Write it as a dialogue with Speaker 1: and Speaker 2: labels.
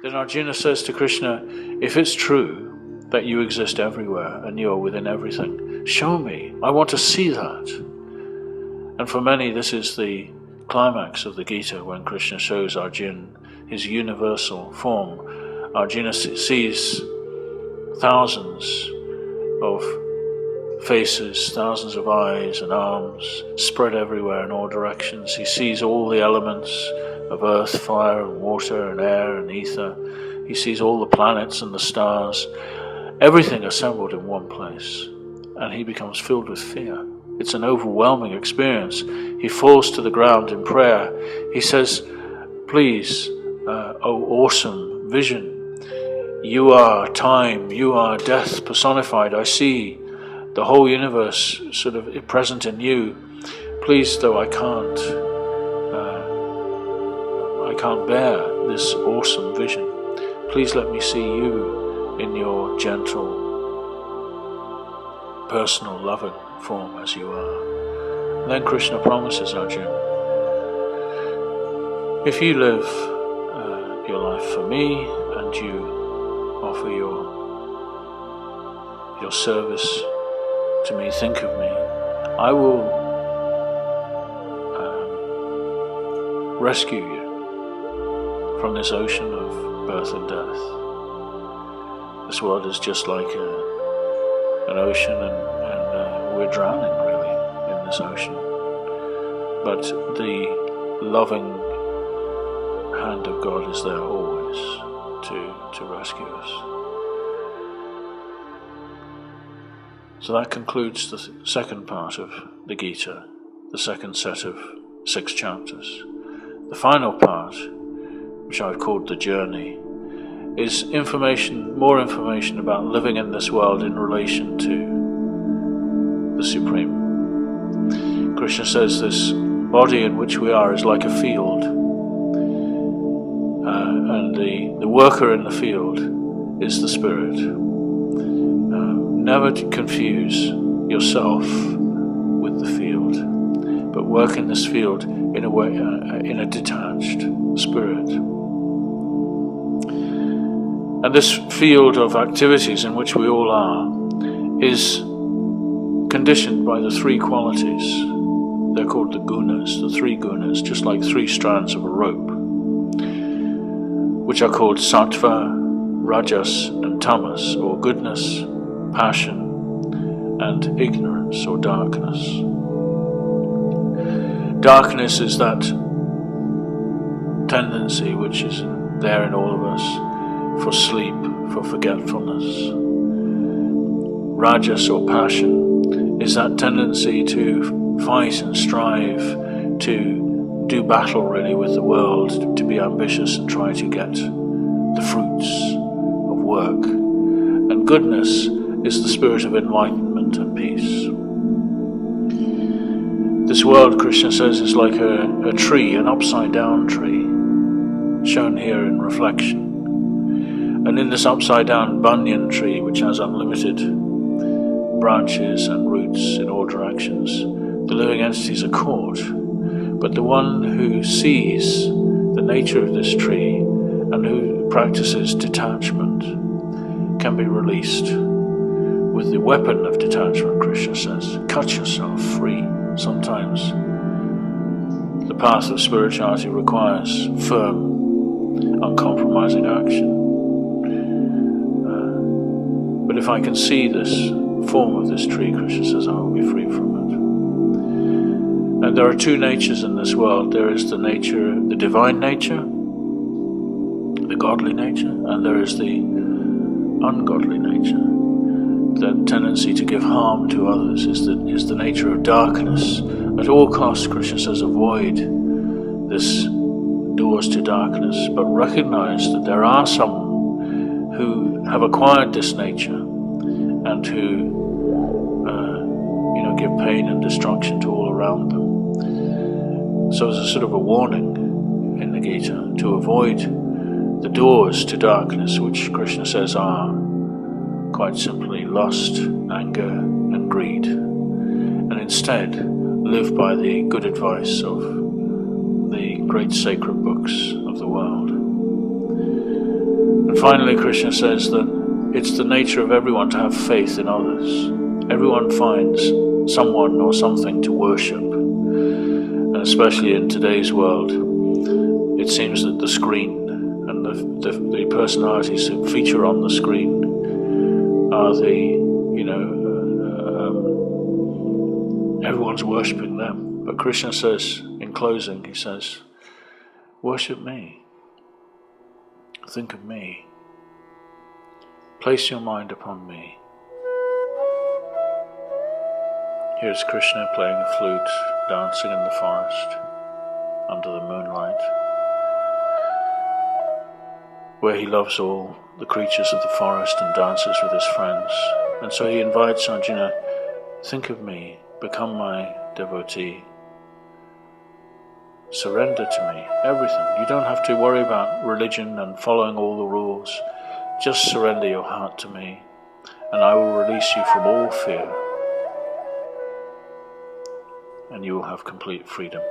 Speaker 1: Then Arjuna says to Krishna, if it's true that you exist everywhere and you are within everything, show me. I want to see that. And for many, this is the climax of the Gita, when Krishna shows Arjuna his universal form. Arjuna sees thousands of faces, thousands of eyes and arms spread everywhere in all directions. He sees all the elements of earth, fire and water and air and ether. He sees all the planets and the stars, everything assembled in one place, and he becomes filled with fear. It's an overwhelming experience. He falls to the ground in prayer. He says, please, O awesome vision, you are time, you are death personified. I see the whole universe sort of present in you. Please, though I can't bear this awesome vision, please let me see you in your gentle, personal, loving form as you are. And then Krishna promises Arjuna, if you live your life for me and you offer your service to me, think of me, I will rescue you from this ocean of birth and death. This world is just like an ocean, and we're drowning really in this ocean. But the loving hand of God is there always to rescue us. So that concludes the second part of the Gita, the second set of 6 chapters. The final part, which I've called the journey, is more information about living in this world in relation to the Supreme. Krishna says this body in which we are is like a field, and the worker in the field is the spirit. Never to confuse yourself with the field, but work in this field in a way, in a detached spirit. And this field of activities in which we all are is conditioned by the 3 qualities. They're called the gunas, the 3 gunas, just like 3 strands of a rope, which are called sattva, rajas and tamas, or goodness, passion, and ignorance or darkness. Darkness is that tendency which is there in all of us for sleep, for forgetfulness. Rajas or passion is that tendency to fight and strive, to do battle really with the world, to be ambitious and try to get the fruits of work. And goodness is the spirit of enlightenment and peace. This world, Krishna says, is like a tree, an upside down tree, shown here in reflection. And in this upside down banyan tree, which has unlimited branches and roots in all directions, the living entities are caught. But the one who sees the nature of this tree and who practices detachment can be released. With the weapon of detachment, Krishna says, cut yourself free. Sometimes the path of spirituality requires firm, uncompromising action. But if I can see this form of this tree, Krishna says, I will be free from it. And there are 2 natures in this world. There is the nature, the divine nature, the godly nature, and there is the ungodly nature. The tendency to give harm to others is the nature of darkness. At all costs, Krishna says, avoid this doors to darkness, but recognize that there are some who have acquired this nature and who give pain and destruction to all around them. So as a sort of a warning in the Gita to avoid the doors to darkness, which Krishna says are quite simply lust, anger and greed, and instead live by the good advice of the great sacred books of the world. And finally, Krishna says that it's the nature of everyone to have faith in others. Everyone finds someone or something to worship. And especially in today's world, it seems that the screen and the personalities that feature on the screen are everyone's worshipping them. But Krishna says, in closing, he says, worship me. Think of me. Place your mind upon me. Here's Krishna playing a flute, dancing in the forest, under the moonlight, where he loves all the creatures of the forest and dances with his friends. And so he invites Arjuna, think of me, become my devotee. Surrender to me, everything. You don't have to worry about religion and following all the rules. Just surrender your heart to me, and I will release you from all fear, and you will have complete freedom.